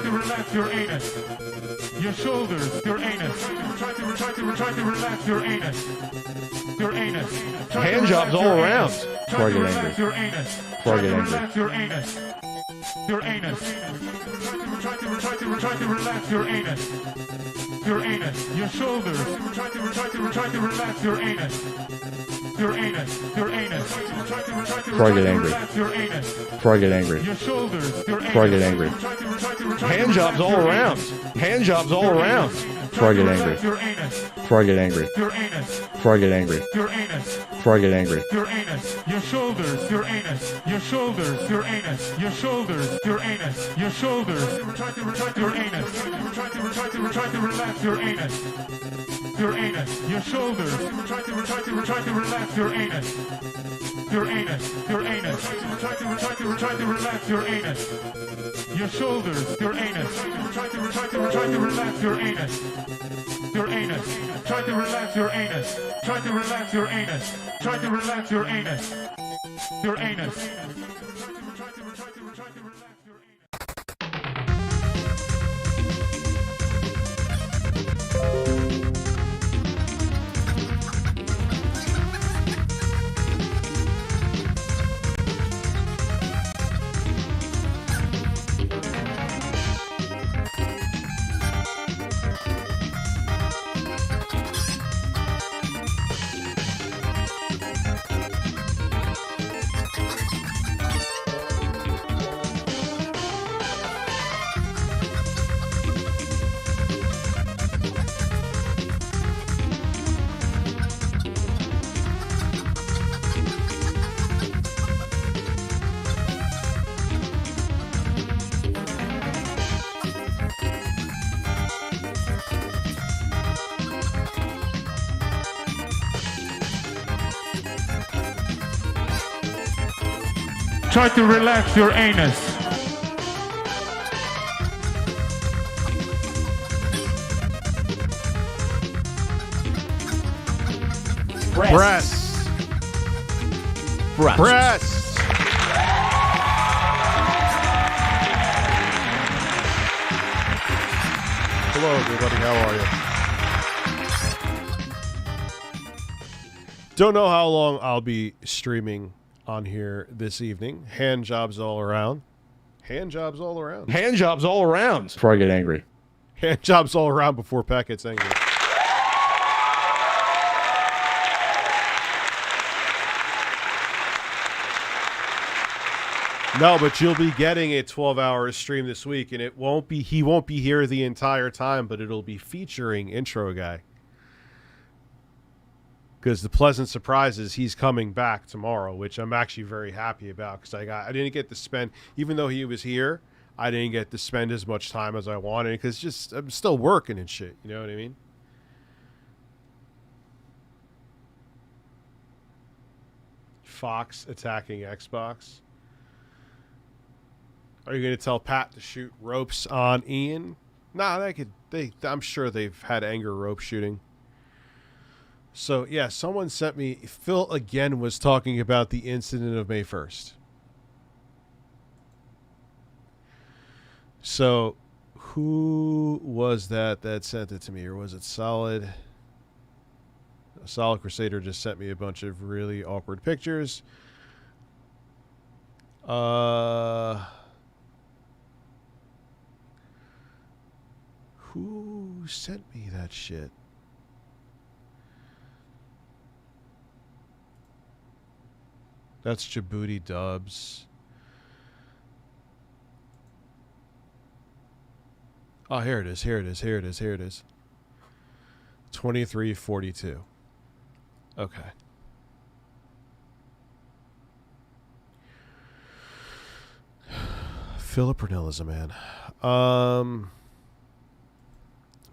to relax your anus. Your shoulders, your anus. Try to relax your anus. Your anus. Hand jobs all around. Try to relax your anus. Before I get angry. Relax your anus. Your anus. Try to relax your anus. Your anus. Your shoulders. Try to relax your anus. Your anus. Your anus. Before I get angry. Your anus. Before I get angry. Your shoulders. Your anus. Before I get angry. Hand jobs all around. Hand jobs all around. Before I get angry. Your anus. Before I get angry. Your anus. Before I get angry. Your anus. Before I get angry. Your anus. Your shoulders. Your anus. Your shoulders. Your anus. Your shoulders. Your anus. Your shoulders. Try to your anus. Try to relax your anus. Your anus. Your shoulders. Try to relax your anus. Your anus. Your anus. Try to relax your anus. Your shoulders. Your anus. Try to relax your anus. Your anus. Try to relax your anus. Try to relax your anus. Try to relax your anus. Your anus. Try to relax your anus. Breasts. Breasts. Hello, everybody. How are you? Don't know how long I'll be streaming on here this evening. Hand jobs all around. Hand jobs all around. Hand jobs all around. Before I get angry. Hand jobs all around before Pat gets angry. No, but you'll be getting a 12-hour stream this week, and it won't be. He won't be here the entire time, but it'll be featuring Intro Guy. Because the pleasant surprise is he's coming back tomorrow, which I'm actually very happy about. Because I didn't get to spend, even though he was here, I didn't get to spend as much time as I wanted. Because just I'm still working and shit. You know what I mean? Fox attacking Xbox. Are you going to tell Pat to shoot ropes on Ian? Nah, I'm sure they've had anger rope shooting. So, yeah, someone sent me... Phil, again, was talking about the incident of May 1st. So, who was that sent it to me? Or was it Solid? A Solid Crusader just sent me a bunch of really awkward pictures. Who sent me that shit? That's Djibouti Dubs. Oh, here it is. 2342. Okay. Philip Purnell is a man.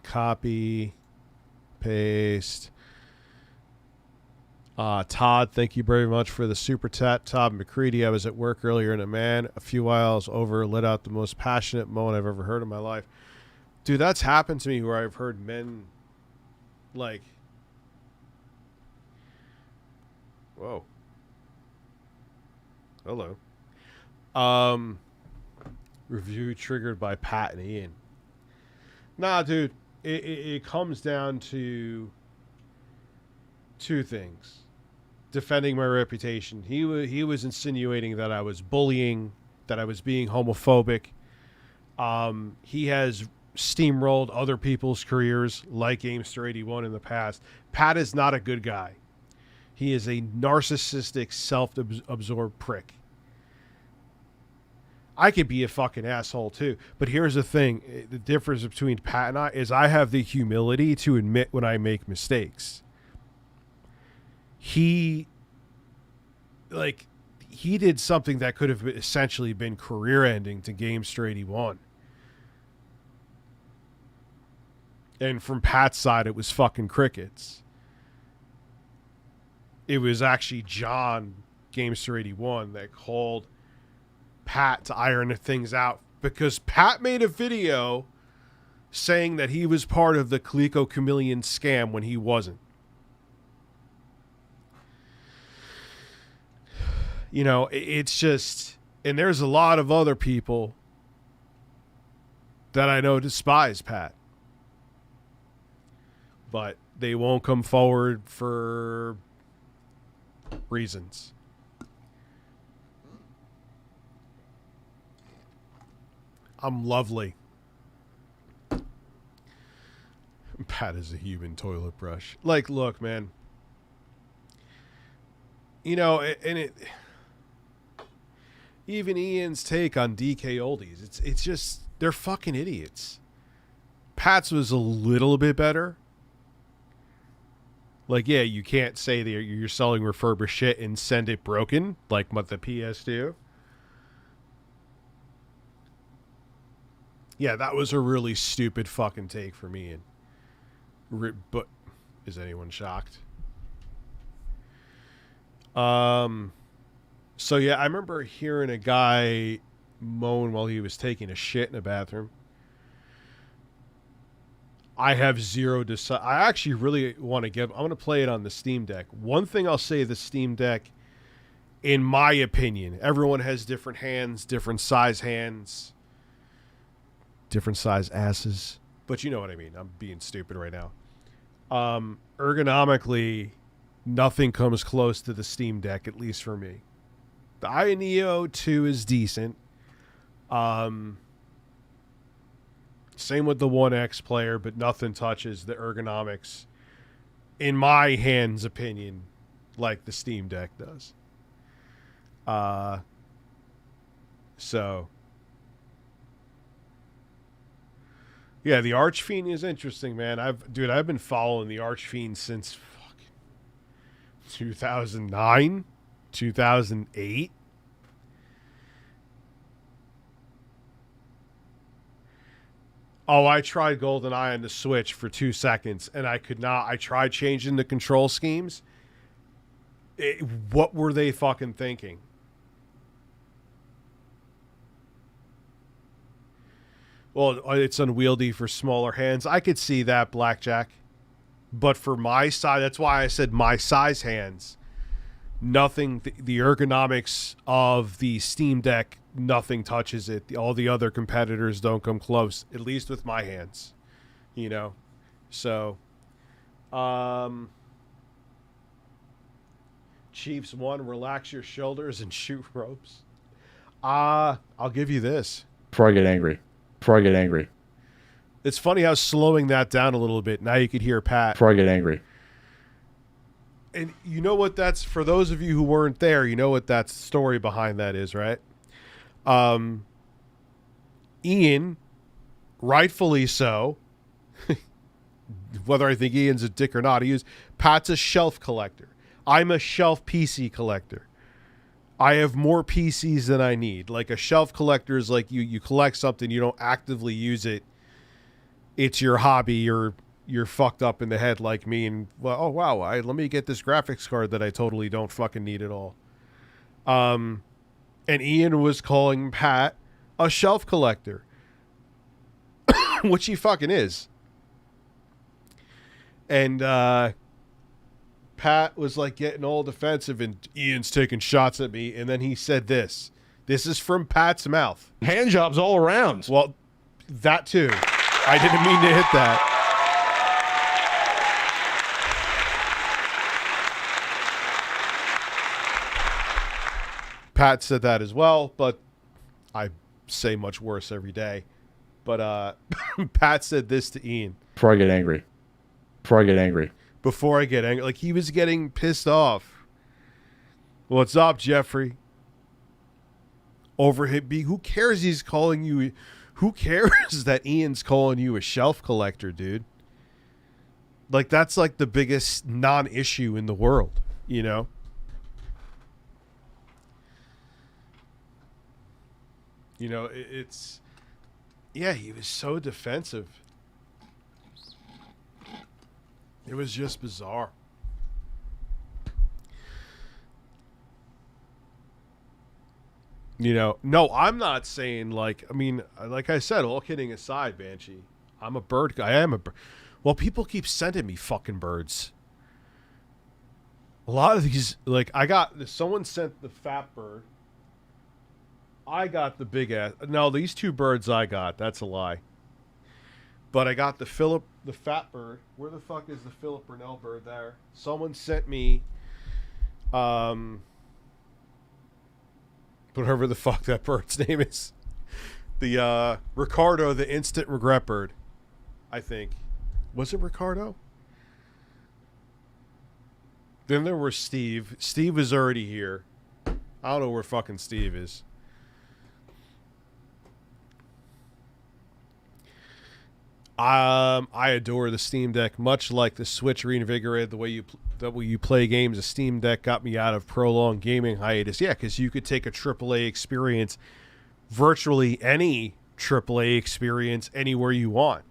Copy. Paste. Todd, thank you very much for the super chat. Todd McCready, I was at work earlier and a man a few miles over let out the most passionate moan I've ever heard in my life. Dude, that's happened to me where I've heard men like... Whoa. Hello. Review triggered by Pat and Ian. Nah, dude. It comes down to two things. Defending my reputation. He was insinuating that I was bullying, that I was being homophobic. He has steamrolled other people's careers like Gamester81 in the past. Pat is not a good guy. He is a narcissistic, self-absorbed prick. I could be a fucking asshole too. But here's the thing. The difference between Pat and I is I have the humility to admit when I make mistakes. He did something that could have essentially been career-ending to Gamester81. And from Pat's side, it was fucking crickets. It was actually John, Gamester81, that called Pat to iron things out because Pat made a video saying that he was part of the Coleco Chameleon scam when he wasn't. You know, it's just, and there's a lot of other people that I know despise Pat, but they won't come forward for reasons. I'm lovely. Pat is a human toilet brush. Like, look, man. You know, even Ian's take on DK Oldies, it's just, they're fucking idiots. Pat's was a little bit better. Like, yeah, you can't say that you're selling refurbished shit and send it broken, like what the PS do. Yeah, that was a really stupid fucking take for me. But is anyone shocked? So yeah, I remember hearing a guy moan while he was taking a shit in a bathroom. I have zero I actually really want to I'm going to play it on the Steam Deck. One thing I'll say, the Steam Deck, in my opinion, everyone has different hands, different size hands, different size asses, but you know what I mean. I'm being stupid right now. Ergonomically, nothing comes close to the Steam Deck, at least for me. The Neo 2 is decent. Same with the One X player, but nothing touches the ergonomics, in my hands opinion, like the Steam Deck does. So yeah, the Archfiend is interesting, man. I've been following the Archfiend since fucking 2009, 2008. Oh, I tried GoldenEye on the Switch for 2 seconds, and I could not. I tried changing the control schemes. What were they fucking thinking? Well, it's unwieldy for smaller hands. I could see that, Blackjack. But for my size, that's why I said my size hands. Nothing, the ergonomics of the Steam Deck, nothing touches it. All the other competitors don't come close, at least with my hands. You know? So, Chiefs 1, relax your shoulders and shoot ropes. I'll give you this. Before I get angry. It's funny how slowing that down a little bit, now you could hear Pat. Before I get angry. And you know what that's, for those of you who weren't there, you know what that story behind that is, right? Ian, rightfully so, whether I think Ian's a dick or not, Pat's a shelf collector. I'm a shelf PC collector. I have more PCs than I need. Like, a shelf collector is like you collect something, you don't actively use it. It's your hobby. You're fucked up in the head like me, and well, oh wow, let me get this graphics card that I totally don't fucking need at all. And Ian was calling Pat a shelf collector, which he fucking is. And Pat was like getting all defensive, and Ian's taking shots at me, and then he said this. This is from Pat's mouth. Hand jobs all around. Well, that too. I didn't mean to hit that. Pat said that as well, but I say much worse every day. But Pat said this to Ian. Before I get angry. Like he was getting pissed off. What's up, Jeffrey? Over him. Who cares he's calling you? Who cares that Ian's calling you a shelf collector, dude? Like, that's like the biggest non-issue in the world, you know? You know, it's... Yeah, he was so defensive. It was just bizarre. You know, no, I'm not saying, like, I mean, like I said, all kidding aside, Banshee, I'm a bird guy. I am a bird. Well, people keep sending me fucking birds. A lot of these, like, someone sent the fat bird. I got the big ass. No, these two birds I got. That's a lie. But I got the fat bird. Where the fuck is the Philip Burnell bird there? Someone sent me, whatever the fuck that bird's name is. The, Ricardo, the instant regret bird. I think. Was it Ricardo? Then there was Steve. Steve was already here. I don't know where fucking Steve is. I adore the Steam Deck, much like the Switch reinvigorated the way you play games. The Steam Deck got me out of prolonged gaming hiatus. Yeah, because you could take a AAA experience, virtually any AAA experience, anywhere you want.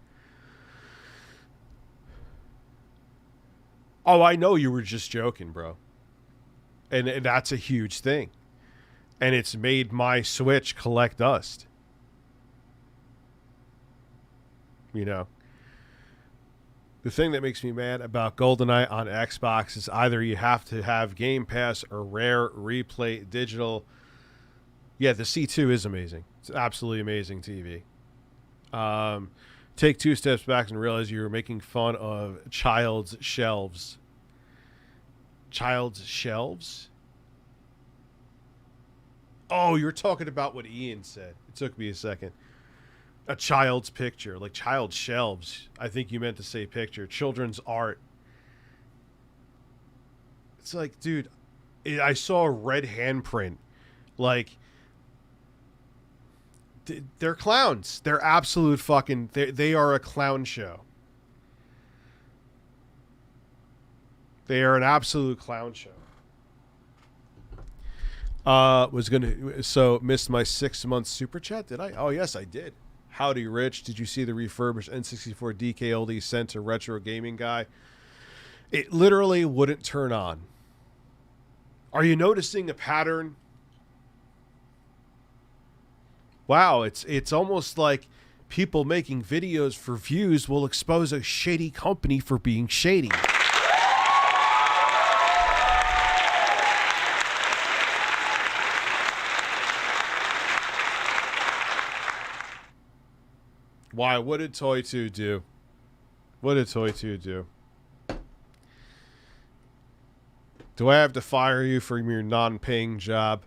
Oh, I know you were just joking, bro. And that's a huge thing. And it's made my Switch collect dust. You know, the thing that makes me mad about GoldenEye on Xbox is either you have to have Game Pass or Rare Replay Digital. Yeah, the C2 is amazing. It's absolutely amazing TV. Take two steps back and realize you were making fun of child's shelves. Child's shelves? Oh, you're talking about what Ian said. It took me a second. A child's picture, like child shelves. I think you meant to say picture. Children's art. It's like, dude, I saw a red handprint. Like, they're clowns. They're absolute fucking... They are a clown show. They are an absolute clown show. Missed my 6 month super chat, did I? Oh, yes, I did. Howdy, Rich. Did you see the refurbished N64 DK Oldies sent to Retro Gaming Guy? It literally wouldn't turn on. Are you noticing a pattern? Wow, it's almost like people making videos for views will expose a shady company for being shady. Why? What did Toy 2 do? What did Toy 2 do? Do I have to fire you from your non-paying job?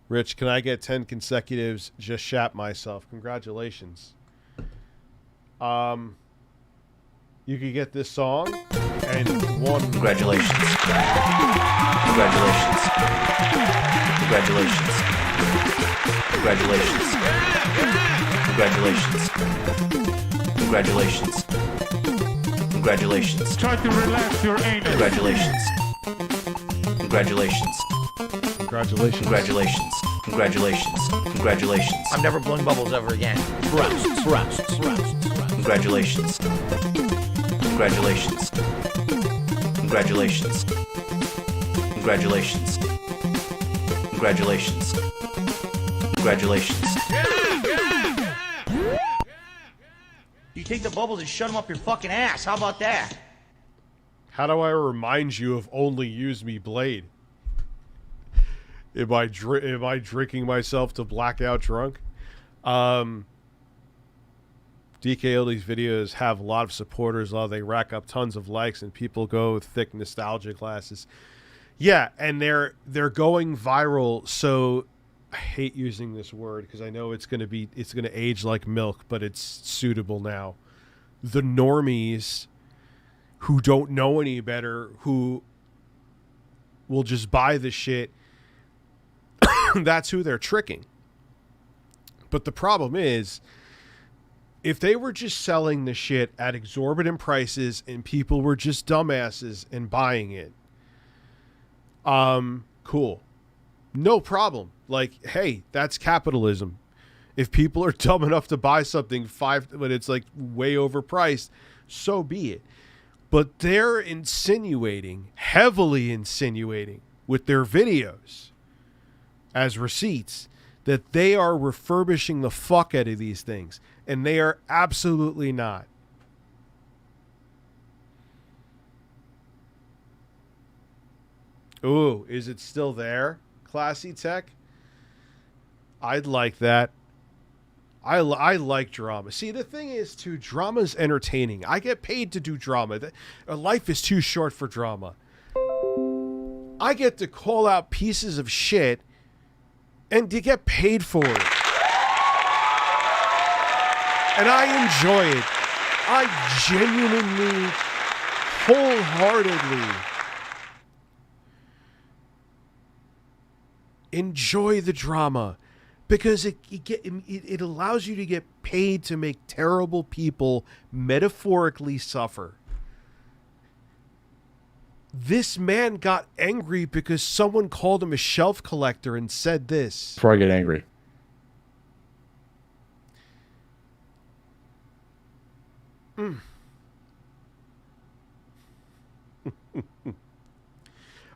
Rich, can I get 10 consecutives? Just shat myself. Congratulations. You could get this song and one. Congratulations. Congratulations. Congratulations. Congratulations. Congratulations. Congratulations. Congratulations. Try to relax your anus. Congratulations. Congratulations. Congratulations. Congratulations. Congratulations. Congratulations. I'm never blowing bubbles ever again. Congratulations. Congratulations. Congratulations. Congratulations. Congratulations. Congratulations. You take the bubbles and shut them up your fucking ass. How about that? How do I remind you of only use me blade? Am I drinking myself to blackout drunk? DK Oldies videos have a lot of supporters. They rack up tons of likes, and people go with thick nostalgia glasses. Yeah, and they're going viral. So I hate using this word because I know it's gonna age like milk, but it's suitable now. The normies who don't know any better, who will just buy the shit, that's who they're tricking. But the problem is, if they were just selling the shit at exorbitant prices and people were just dumbasses and buying it, cool. No problem. Like, hey, that's capitalism. If people are dumb enough to buy something when it's like way overpriced, so be it. But they're heavily insinuating with their videos as receipts that they are refurbishing the fuck out of these things. And they are absolutely not. Ooh, is it still there? Classy Tech? I'd like that. I like drama. See, the thing is, too, drama's entertaining. I get paid to do drama. Life is too short for drama. I get to call out pieces of shit and to get paid for it. And I enjoy it. I genuinely, wholeheartedly enjoy the drama. Because it allows you to get paid to make terrible people metaphorically suffer. This man got angry because someone called him a shelf collector and said this. Before I get angry.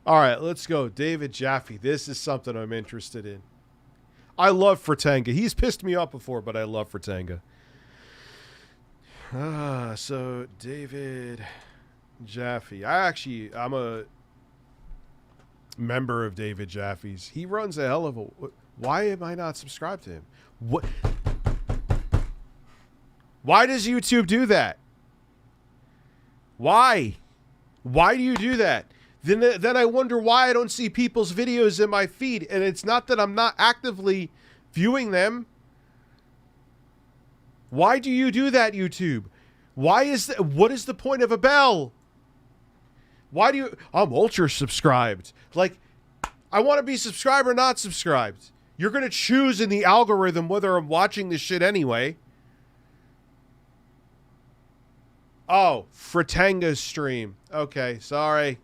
All right, let's go. David Jaffe. This is something I'm interested in. I love Fratanga. He's pissed me off before, but I love Fratanga. So David Jaffe. I'm a member of David Jaffe's. He runs a hell of a... Why am I not subscribed to him? What? Why does YouTube do that? Why? Why do you do that? Then I wonder why I don't see people's videos in my feed. And it's not that I'm not actively viewing them. Why do you do that, YouTube? What is the point of a bell? Why do you... I'm ultra subscribed. Like, I want to be subscribed or not subscribed. You're going to choose in the algorithm whether I'm watching this shit anyway. Oh, Fratanga's stream. Okay, sorry.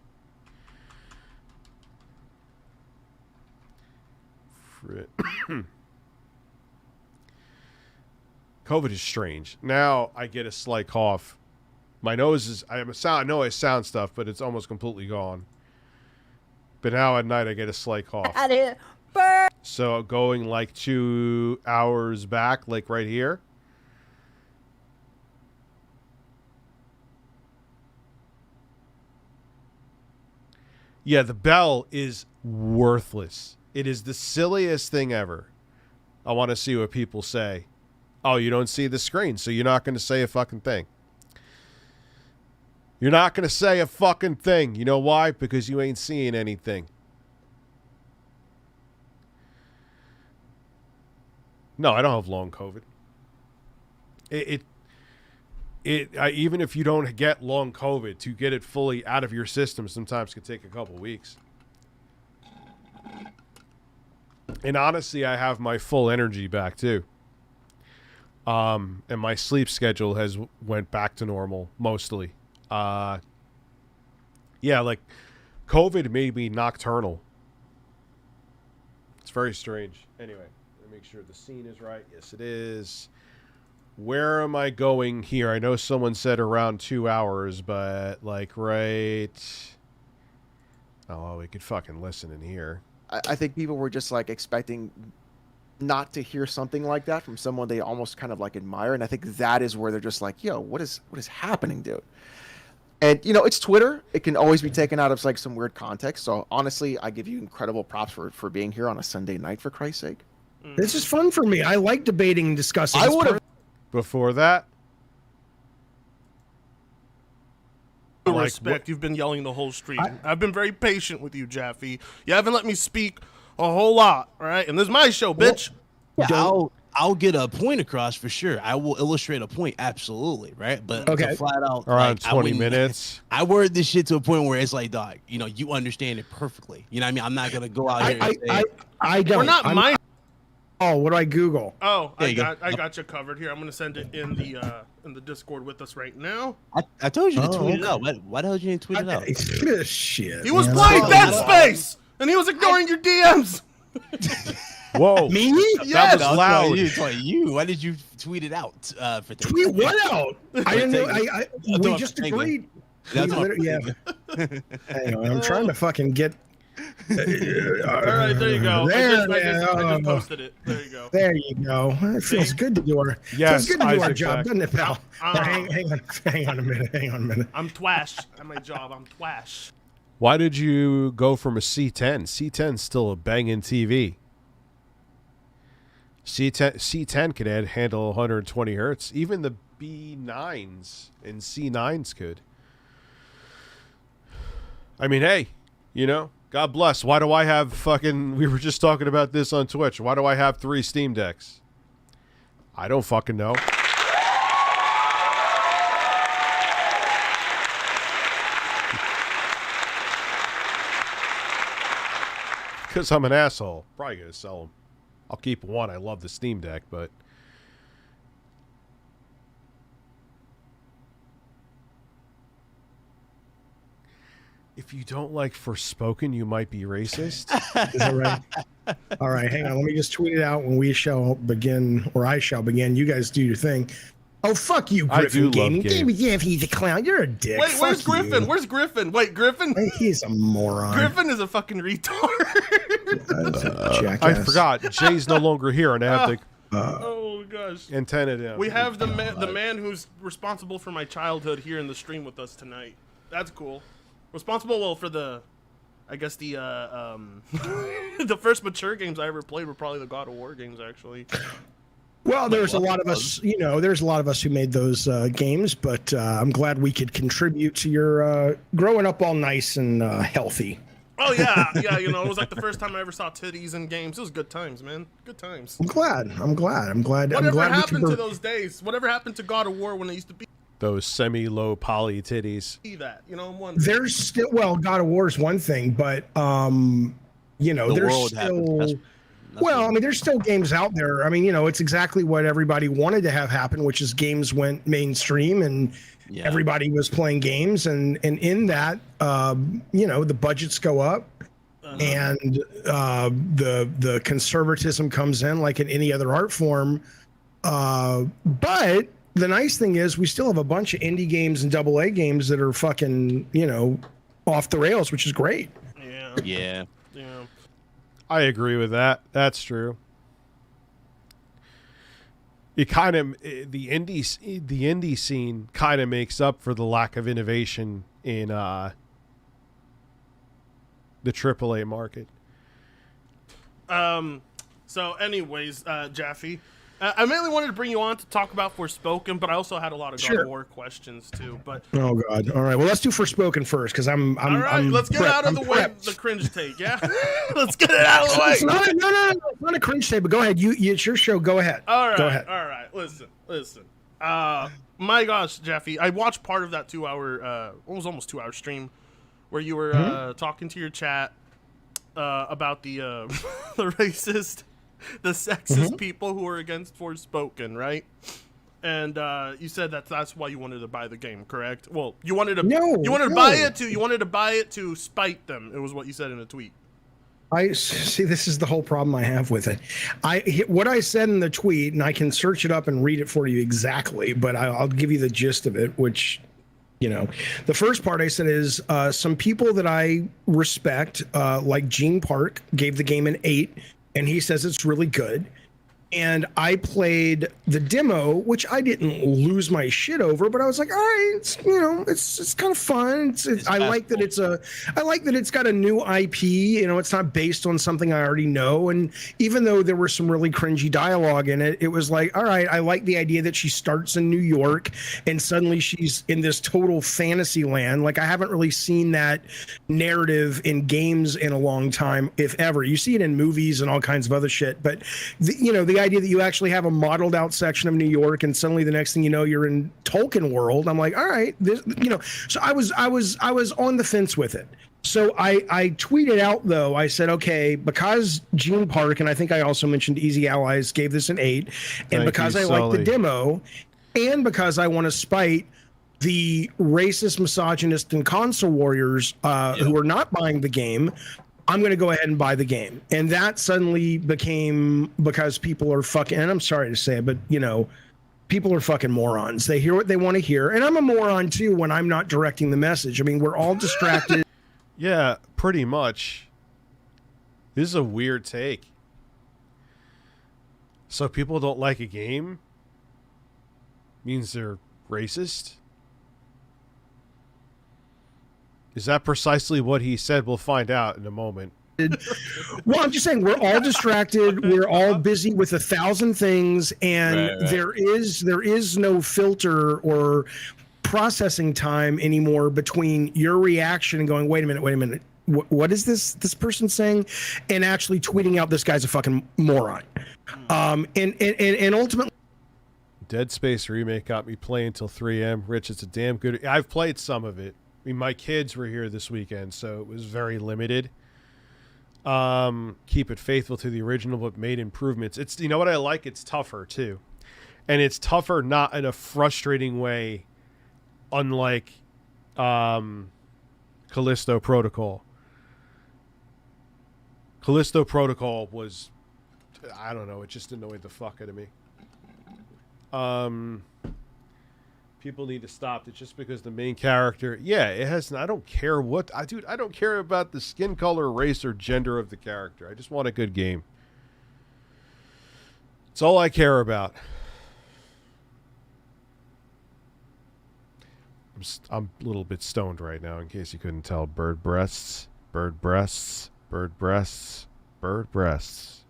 COVID is strange. Now I get a slight cough. My nose is... I know I sound stuff, but it's almost completely gone. But now at night I get a slight cough. So going like 2 hours back, like right here. Yeah, the bell is worthless. It is the silliest thing ever. I want to see what people say. Oh, you don't see the screen, so you're not going to say a fucking thing. You're not going to say a fucking thing. You know why? Because you ain't seeing anything. No, I don't have long COVID. Even if you don't get long COVID, to get it fully out of your system sometimes can take a couple weeks. And honestly, I have my full energy back too. And my sleep schedule has went back to normal mostly. Yeah, like COVID made me nocturnal. It's very strange. Anyway, let me make sure the scene is right. Yes, it is. Where am I going here? I know someone said around 2 hours, but like right... Oh, we could fucking listen in here. I think people were just like expecting not to hear something like that from someone they almost kind of like admire, and I think that is where they're just like, "Yo, what is happening, dude?" And it's Twitter. It can always be taken out of like some weird context. So honestly, I give you incredible props for being here on a Sunday night, for Christ's sake. This is fun for me. I like debating and discussing. I would have. Before that, respect. You've been yelling the whole stream. I've been very patient with you, Jaffe. You haven't let me speak a whole lot, all right? And this is my show, bitch. I'll get a point across for sure. I will illustrate a point, absolutely, right? But to flat out, around 20 minutes. I word this shit to a point where it's like, dog, you understand it perfectly. You know what I mean? I'm not gonna go out here and say, I don't. We're not mine. Oh, what do I Google? Oh, I got you covered here. I'm gonna send it in the Discord with us right now. I told you to tweet it out. Why the hell you didn't tweet it out? Shit. He was playing Dead Space, and he was ignoring your DMs. Whoa. Me? That was loud. You. Why did you tweet it out? For tweet what out? I didn't know. We just agreed. That's yeah. Hang on, I'm trying to fucking get. All right, there you go. I just posted it. There you go. There you go. It feels good to do our. Yes, feels good to do our Isaac job, Jack. doesn't it, pal? Hang on a minute. I'm twash at my job. I'm twash. Why did you go from a C10? C10's still a banging TV. C10 could handle 120 hertz. Even the B9s and C9s could. I mean, hey, God bless. Why do I have we were just talking about this on Twitch. Why do I have 3 Steam Decks? I don't fucking know. Because I'm an asshole. Probably going to sell them. I'll keep one. I love the Steam Deck, but... If you don't like Forspoken, you might be racist. Is that right? All right, hang on. Let me just tweet it out when we shall begin, or I shall begin. You guys do your thing. Oh, fuck you, Griffin Gaming. Yeah, he's a clown. You're a dick. Wait, where's Fuck Griffin? you. Where's Griffin? Wait, Griffin? He's a moron. Griffin is a fucking retard. Jackass. I forgot. Jay's no longer here, and I have to Oh gosh. antenna down. We have the man who's responsible for my childhood here in the stream with us tonight. That's cool. Responsible for the the first mature games I ever played were probably the God of War games, actually. Well, there's a lot of us, there's a lot of us who made those games, but I'm glad we could contribute to your growing up all nice and healthy. Oh yeah, it was like the first time I ever saw titties in games. It was good times, man. Good times. I'm glad. Whatever happened to those days? Whatever happened to God of War when it used to be those semi-low poly titties? that? I'm wondering. There's still, God of War is one thing, but there's still. Well, I mean, there's still games out there. I mean, it's exactly what everybody wanted to have happen, which is games went mainstream and everybody was playing games. And in that, the budgets go up and the conservatism comes in like in any other art form. But the nice thing is we still have a bunch of indie games and AA games that are fucking, off the rails, which is great. Yeah. I agree with that. That's true. It kind of the indie scene kind of makes up for the lack of innovation in the AAA market. So, anyways, Jaffe, I mainly wanted to bring you on to talk about Forspoken, but I also had a lot of God of War questions too. But oh god, all right. Well, let's do Forspoken first because I'm. All right, let's get it out of the way. The cringe take, yeah. Let's get it out of the way. It's not, no, it's not a cringe take. But go ahead. It's your show. Go ahead. All right, go ahead. All right. Listen. My gosh, Jaffe, I watched part of that 2-hour, it was almost 2-hour stream, where you were talking to your chat about the the racist. The sexist people who are against Forspoken, right? And you said that's why you wanted to buy the game, correct? Well, you wanted to buy it to spite them. It was what you said in a tweet. I see. This is the whole problem I have with it. What I said in the tweet, and I can search it up and read it for you exactly, but I'll give you the gist of it. Which, the first part I said is some people that I respect, like Gene Park, gave the game an 8. And he says it's really good. And I played the demo, which I didn't lose my shit over, but I was like, all right, it's kind of fun. I like that it's got a new IP. It's not based on something I already know. And even though there were some really cringy dialogue in it, it was like, all right, I like the idea that she starts in New York and suddenly she's in this total fantasy land. Like, I haven't really seen that narrative in games in a long time, if ever. You see it in movies and all kinds of other shit, but the idea that you actually have a modeled out section of New York and suddenly the next thing you know you're in Tolkien world, I'm like, all right, so I was on the fence with it. So I tweeted out, though, I said, okay, because Gene Park, and I think I also mentioned Easy Allies, gave this an 8, and because I like the demo, and because I want to spite the racist, misogynist, and console warriors who are not buying the game, I'm going to go ahead and buy the game. And that suddenly became because people are fucking, and I'm sorry to say it, but, people are fucking morons. They hear what they want to hear. And I'm a moron, too, when I'm not directing the message. I mean, we're all distracted. Yeah, pretty much. This is a weird take. So people don't like a game? Means they're racist? Is that precisely what he said? We'll find out in a moment. Well, I'm just saying we're all distracted. We're all busy with 1,000 things, and right. There is no filter or processing time anymore between your reaction and going, wait a minute. What is this person saying? And actually tweeting out, this guy's a fucking moron. And ultimately, Dead Space remake got me playing till 3 a.m. Rich, it's a damn good. I've played some of it. I mean, my kids were here this weekend, so it was very limited. Keep it faithful to the original, but made improvements. It's, you know what I like? It's tougher too, and it's tougher not in a frustrating way, unlike Callisto Protocol. Callisto Protocol was, I don't know, it just annoyed the fuck out of me. People need to stop it just because the main character, it has. I don't care what I don't care about the skin color, race, or gender of the character. I just want a good game. It's all I care about. I'm a little bit stoned right now, in case you couldn't tell. Bird breasts, bird breasts, bird breasts, bird breasts.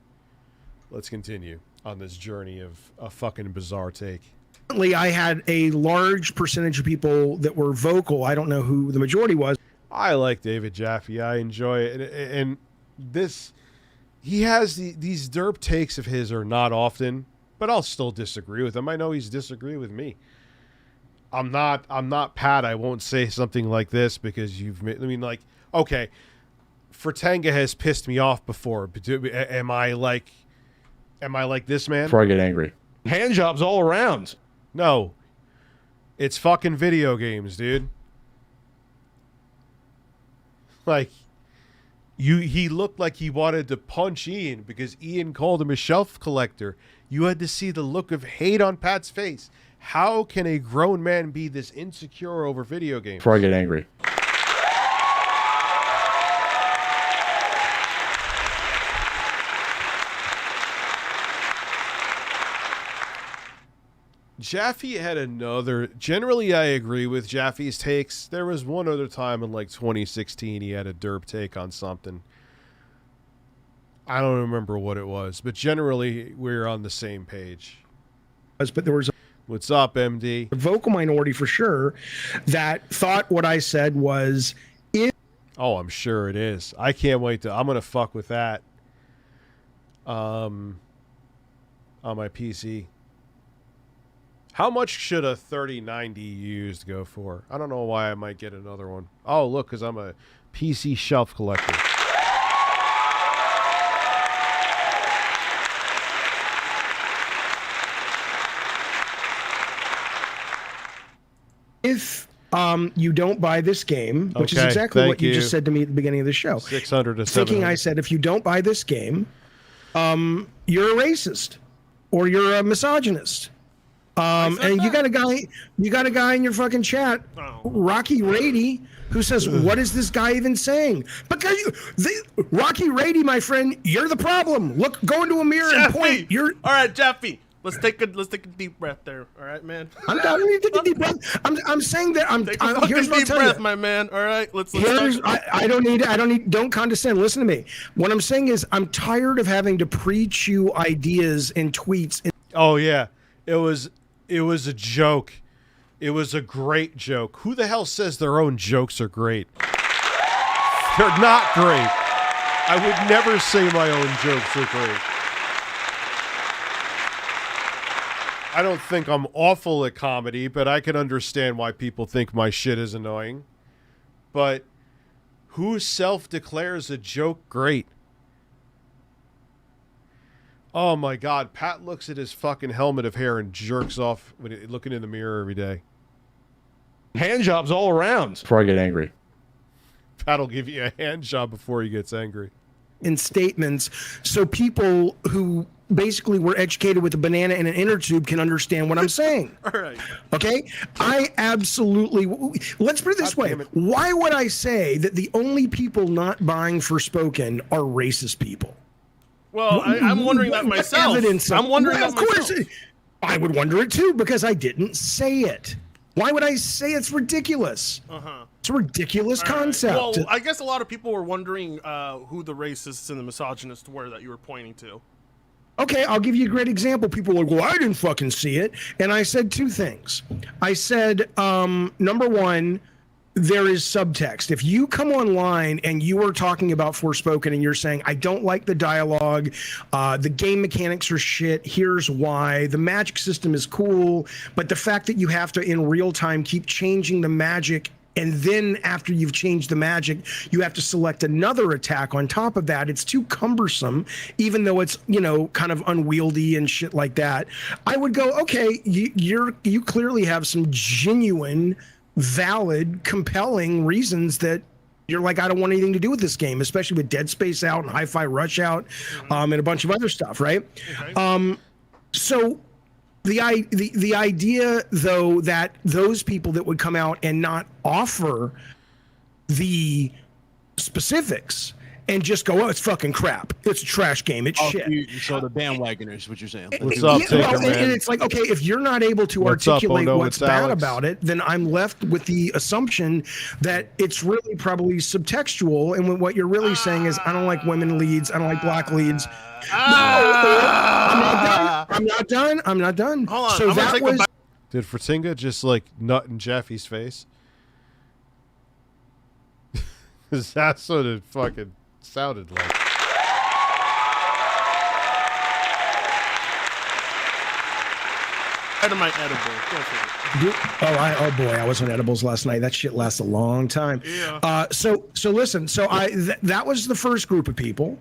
Let's continue on this journey of a fucking bizarre take. I had a large percentage of people that were vocal. I don't know who the majority was. I like David Jaffe. I enjoy it. And this, he has these derp takes of his are not often, but I'll still disagree with him. I know he's disagree with me. I'm not Pat. I won't say something like this because okay, Fratanga has pissed me off before. But am I like this man? Before I get angry. Hand jobs all around. No, it's fucking video games, dude. Like, he looked like he wanted to punch Ian because Ian called him a shelf collector. You had to see the look of hate on Pat's face. How can a grown man be this insecure over video games? Before I get angry. Jaffe had another. Generally, I agree with Jaffe's takes. There was one other time in like 2016 he had a derp take on something. I don't remember what it was, but generally we're on the same page. But there was what's up, MD? A vocal minority for sure that thought what I said was it. Oh, I'm sure it is. I can't wait to. I'm gonna fuck with that. On my PC. How much should a 3090 used go for? I don't know why I might get another one. Oh, look, because I'm a PC shelf collector. If you don't buy this game, which is exactly what you just said to me at the beginning of the show. 600 to 700. Thinking I said, if you don't buy this game, you're a racist or you're a misogynist. And you got a guy in your fucking chat, Rocky Rady, who says, what is this guy even saying? Because Rocky Rady, my friend, you're the problem. Look, go into a mirror and point. All right, Jaffe. Let's take a deep breath there. All right, man. I don't need to take a deep breath. I'm saying that take a fucking deep breath, my man. All right, let's I don't need. Don't condescend. Listen to me. What I'm saying is, I'm tired of having to pre-chew ideas in tweets. Oh yeah, it was a joke. It was a great joke. Who the hell says their own jokes are great? They're not great. I would never say my own jokes are great. I don't think I'm awful at comedy, but I can understand why people think my shit is annoying. But who self-declares a joke great? Oh my God, Pat looks at his fucking helmet of hair and jerks off when looking in the mirror every day. Hand jobs all around before I get angry. Pat'll give you a hand job before he gets angry. In statements, so people who basically were educated with a banana and an inner tube can understand what I'm saying. All right. Okay? I absolutely... Let's put it this way. Why would I say that the only people not buying Forspoken are racist people? Well, I'm wondering that myself. I'm wondering that myself. Of course, I would wonder it too, because I didn't say it. Why would I say it's ridiculous? It's a ridiculous concept. Well, I guess a lot of people were wondering who the racists and the misogynists were that you were pointing to. Okay, I'll give you a great example. People are like, well, I didn't fucking see it. And I said two things. I said, number one, there is subtext. If you come online and you are talking about Forspoken and you're saying, I don't like the dialogue, the game mechanics are shit, here's why, the magic system is cool, but the fact that you have to, in real time, keep changing the magic, and then after you've changed the magic, you have to select another attack on top of that. It's too cumbersome, even though it's, you know, kind of unwieldy and shit like that. I would go, okay, you clearly have some genuine, valid, compelling reasons that you're like, I don't want anything to do with this game, especially with Dead Space out and Hi-Fi Rush out, and a bunch of other stuff, right? Okay. So the idea, though, that those people that would come out and not offer the specifics and just go, oh, it's fucking crap, it's a trash game, it's shit. So the bandwagoners, what you're saying. What's up, Taker, man? And it's like, okay, if you're not able to articulate what's bad about it, then I'm left with the assumption that it's really probably subtextual, and what you're really saying is, I don't like women leads, I don't like black leads. I'm not done. Hold on. So that was... Did Fratinga just like nut in Jaffe's face? Because that's what it fucking sounded like. Out of my edible. Oh boy, I was on edibles last night. That shit lasts a long time. Yeah. So listen. So that was the first group of people.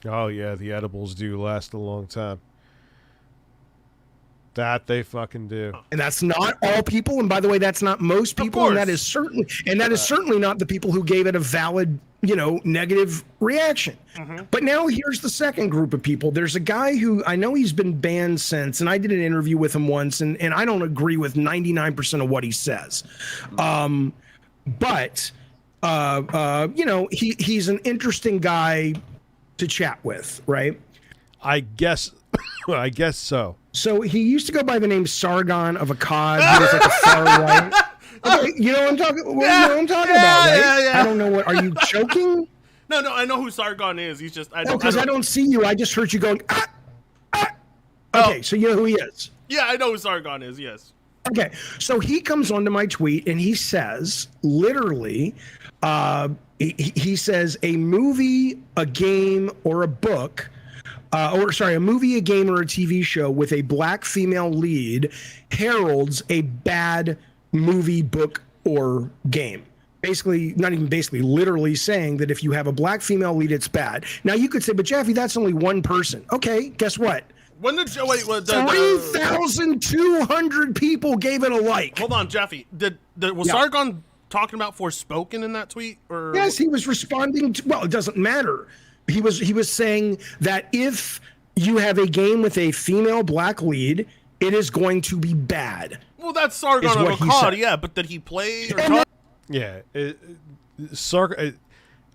Oh yeah, the edibles do last a long time. That they fucking do. And that's not all people. And by the way, that's not most people. And that is certainly not the people who gave it a valid, you know, negative reaction. But now here's the second group of people. There's a guy who I know he's been banned since, and I did an interview with him once, and I don't agree with 99% of what he says. But you know, he's an interesting guy to chat with, right? I guess so. So he used to go by the name Sargon of Akkad. He was like a far right. Okay, you know what I'm talking? You know what I'm talking about, right? Yeah. I don't know what. Are you joking? No, I know who Sargon is. He's just I don't see you. I just heard you going. Okay, so you know who he is. Yeah, I know who Sargon is. Yes. Okay, so he comes onto my tweet and he says, literally, he says a movie, a game, or a book. A movie, a game, or a TV show with a black female lead heralds a bad movie, book, or game. Basically, not even basically, literally saying that if you have a black female lead, it's bad. Now, you could say, but Jaffe, that's only one person. Okay, guess what? When did 3,200 people gave it a like. Hold on, Jaffe. Was Sargon talking about Forspoken in that tweet? Or yes, he was responding to. Well, it doesn't matter. He was saying that if you have a game with a female black lead, it is going to be bad. Well, that's Sargon of Akkad, yeah, but did he play or talk? Yeah,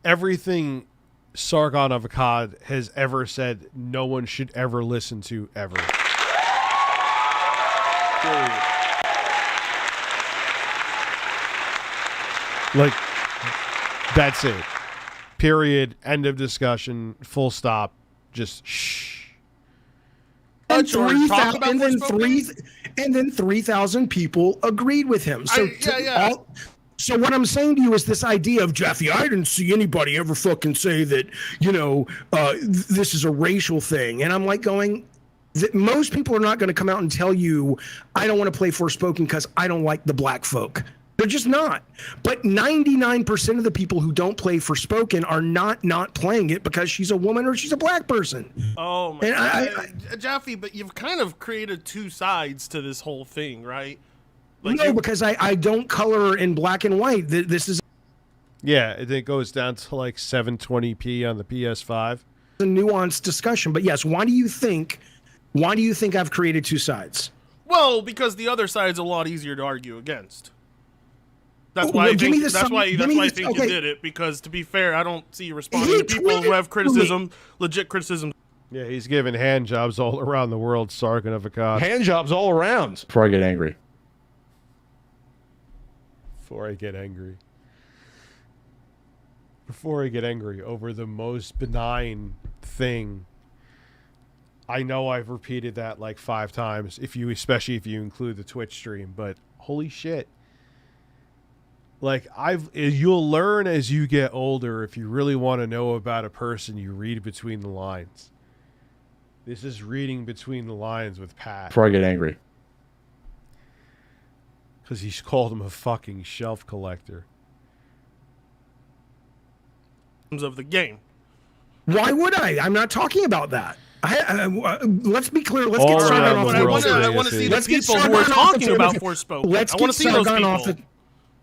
everything Sargon of Akkad has ever said, no one should ever listen to ever. Period. Like, that's it. Period. End of discussion. Full stop. Just shh. And 3,000 people agreed with him. So so what I'm saying to you is this idea of Jaffe, I didn't see anybody ever fucking say that, this is a racial thing. And I'm like going, that most people are not going to come out and tell you, I don't want to play Forspoken because I don't like the black folk. They're just not. But 99% of the people who don't play Forspoken are not playing it because she's a woman or she's a black person. Oh my God. Jaffe, but you've kind of created two sides to this whole thing, right? Like no, because I don't color in black and white. This is yeah, it goes down to like 720p on the PS5. A nuanced discussion, but yes, why do you think I've created two sides? Well, because the other side's a lot easier to argue against. That's why I think you did it, because to be fair, I don't see you responding to people who have criticism, legit criticism. Yeah, he's giving hand jobs all around the world, Sargon of Akkad. Hand jobs all around. Before I get angry. Before I get angry over the most benign thing. I know I've repeated that like 5 times, especially if you include the Twitch stream, but holy shit. Like, you'll learn as you get older. If you really want to know about a person, you read between the lines. This is reading between the lines with Pat. Before I get angry. Because he's called him a fucking shelf collector. Of the game. Why would I? I'm not talking about that. Let's be clear. Let's get Sargon off the table. I want to see the people who are talking about Forspoken. Let's get Sargon off the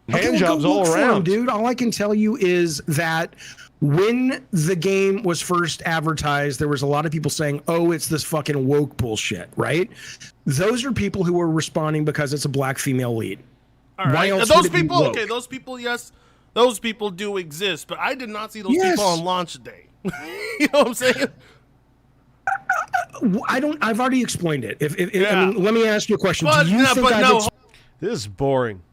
hand jobs all around, dude. All I can tell you is that when the game was first advertised, there was a lot of people saying, "Oh, it's this fucking woke bullshit," right? Those are people who were responding because it's a black female lead. All right, those people, okay, those people, yes, those people do exist, but I did not see those people on launch day. You know what I'm saying? I've already explained it. I mean, let me ask you a question. Do you think this is boring.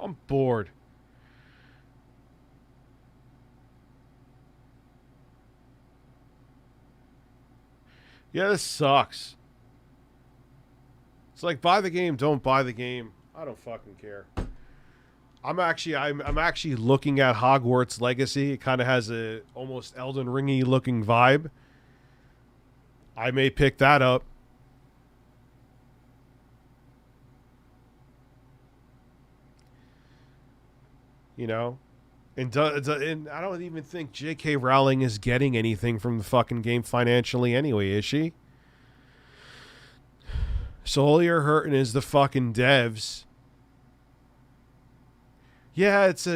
I'm bored. Yeah, this sucks. It's like, buy the game, don't buy the game. I don't fucking care. I'm actually looking at Hogwarts Legacy. It kind of has a almost Elden Ringy looking vibe. I may pick that up. You know, and I don't even think J.K. Rowling is getting anything from the fucking game financially anyway, is she? So all you're hurting is the fucking devs. Yeah, this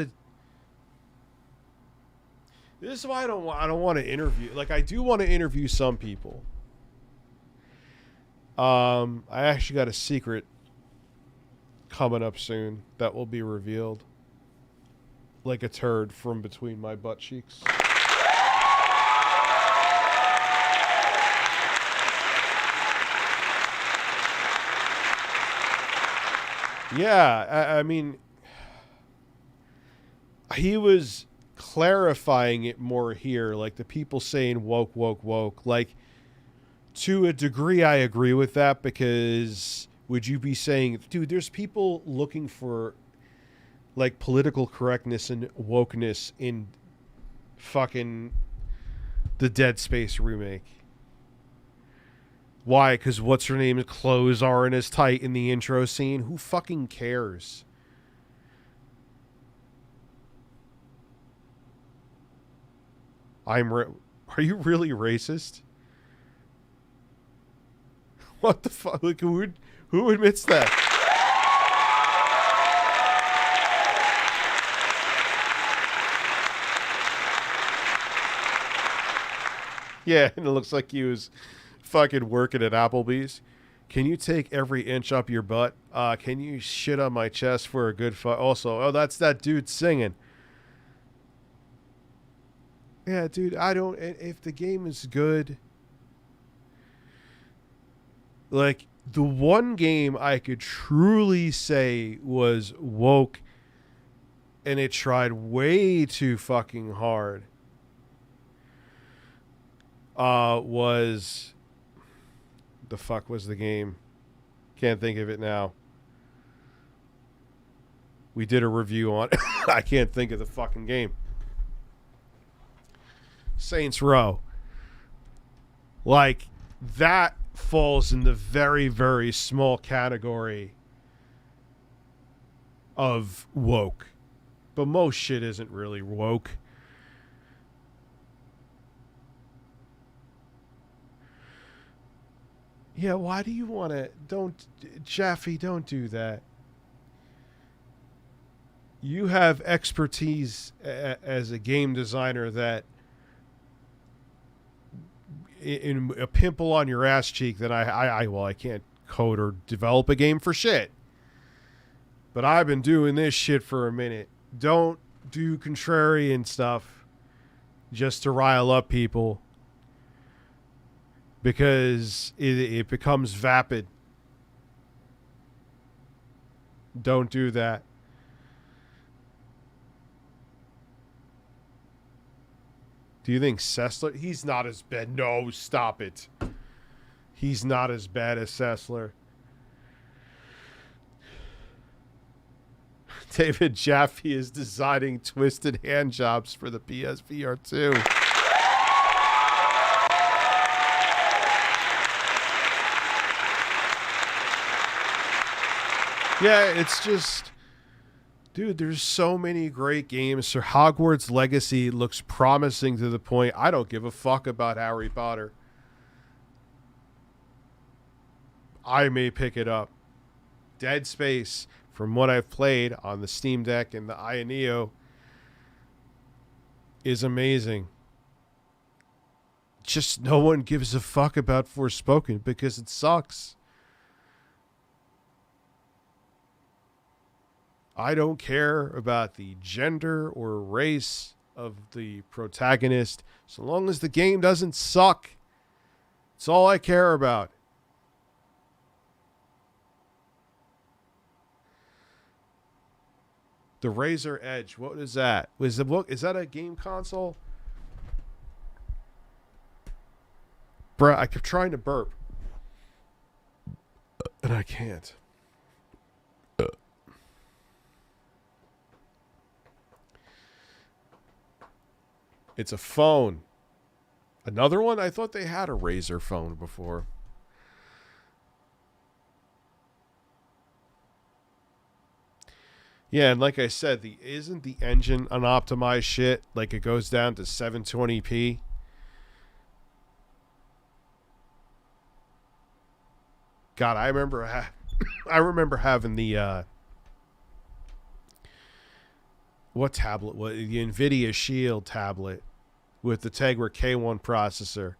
is why I don't want to interview. Like, I do want to interview some people. I actually got a secret coming up soon that will be revealed. Like a turd from between my butt cheeks. Yeah, I mean, he was clarifying it more here, like the people saying woke, woke, woke. Like, to a degree, I agree with that, because would you be saying, dude, there's people looking for like political correctness and wokeness in fucking the Dead Space remake. Why? Because what's her name's clothes aren't as tight in the intro scene. Who fucking cares? Are you really racist? What the fuck? Like, who admits that? Yeah, and it looks like he was fucking working at Applebee's. Can you take every inch up your butt? Can you shit on my chest for a good fuck? Also, oh, that's that dude singing. Yeah, dude, I don't... If the game is good... Like, the one game I could truly say was woke and it tried way too fucking hard was... The fuck was the game? Can't think of it now. We did a review on it. I can't think of the fucking game. Saints Row. Like, that falls in the very, very small category of woke. But most shit isn't really woke. Yeah, why do you want to... Don't... Jaffe, don't do that. You have expertise as a game designer that... In a pimple on your ass cheek that I can't code or develop a game for shit. But I've been doing this shit for a minute. Don't do contrarian stuff just to rile up people. Because it becomes vapid. Don't do that. Do you think Sessler? He's not as bad. No, stop it. He's not as bad as Sessler. David Jaffe is designing twisted hand jobs for the PSVR 2. Yeah, it's just... Dude, there's so many great games. So Hogwarts Legacy looks promising to the point I don't give a fuck about Harry Potter. I may pick it up. Dead Space, from what I've played on the Steam Deck and the Neo, is amazing. Just no one gives a fuck about Forspoken because it sucks. I don't care about the gender or race of the protagonist so long as the game doesn't suck. It's all I care about. The Razer Edge, what is that? Is that a game console? Bruh, I kept trying to burp. And I can't. It's a phone. Another one? I thought they had a Razer phone before. Yeah, and like I said, isn't the engine unoptimized shit? Like it goes down to 720p. God, I remember having the what tablet was the NVIDIA Shield tablet with the Tegra K1 processor.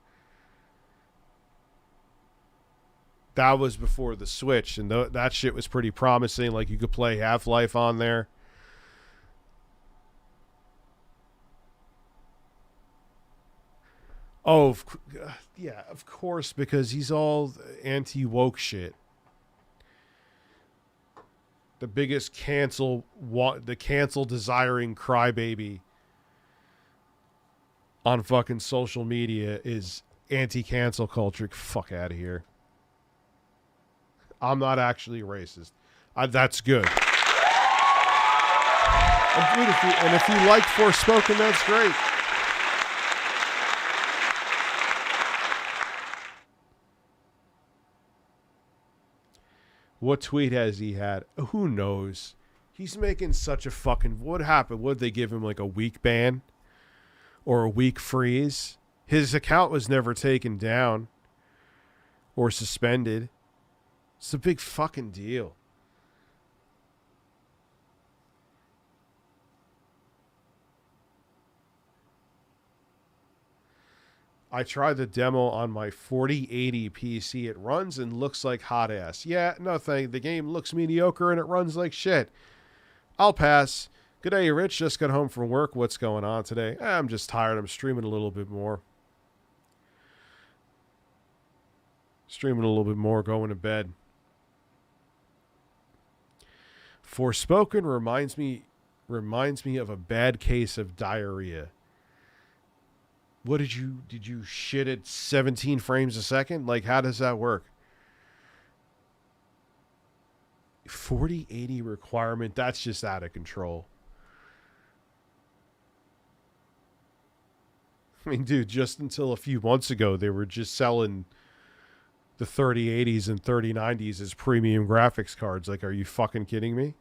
That was before the Switch, and that shit was pretty promising. Like, you could play Half-Life on there. Oh, yeah, of course, because he's all anti-woke shit. The biggest the cancel-desiring crybaby on fucking social media is anti-cancel culture. Fuck out of here. I'm not actually racist. That's good. And if you like Forspoken, that's great. What tweet has he had? Who knows? He's making such a fucking... What happened? Would they give him like a week ban? Or a week freeze? His account was never taken down. Or suspended. It's a big fucking deal. I tried the demo on my 4080 PC. It runs and looks like hot ass. Yeah, no thing. The game looks mediocre and it runs like shit. I'll pass. Good day, Rich. Just got home from work. What's going on today? I'm just tired. I'm streaming a little bit more. Going to bed. Forspoken reminds me of a bad case of diarrhea. What did you shit at 17 frames a second? Like, how does that work? 4080 requirement, that's just out of control. I mean, dude, just until a few months ago, they were just selling the 3080s and 3090s as premium graphics cards. Like, are you fucking kidding me?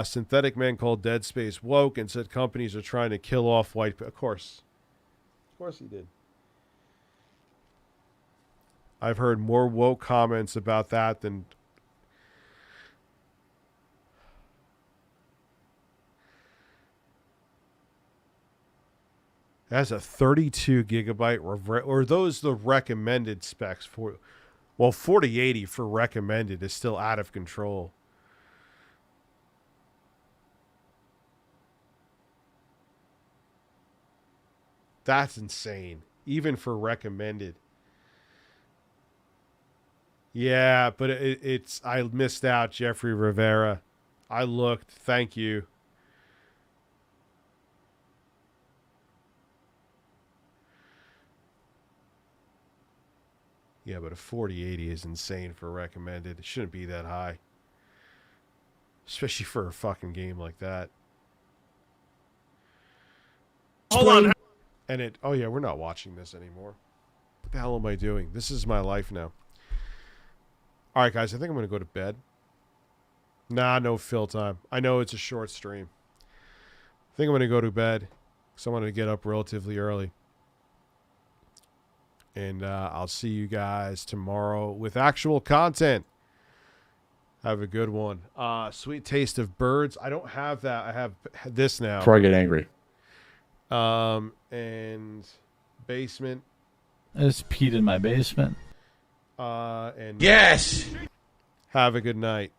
Synthetic Man called Dead Space woke and said companies are trying to kill off white... Of course he did. I've heard more woke comments about that than... It has a 32 gigabyte... Or those the recommended specs for... Well, 4080 for recommended is still out of control. That's insane. Even for recommended. Yeah, but it's... I missed out, Jeffrey Rivera. I looked. Thank you. Yeah, but a 4080 is insane for recommended. It shouldn't be that high. Especially for a fucking game like that. Hold on. And it... Oh, yeah, we're not watching this anymore. What the hell am I doing? This is my life now. All right, guys, I think I'm going to go to bed. Nah, no fill time. I know it's a short stream. I think I'm going to go to bed because I want to get up relatively early. And I'll see you guys tomorrow with actual content. Have a good one. Sweet Taste of Birds. I don't have that. I have this now. Before I get angry. And Basement. I just peed in my basement. And yes. Have a good night.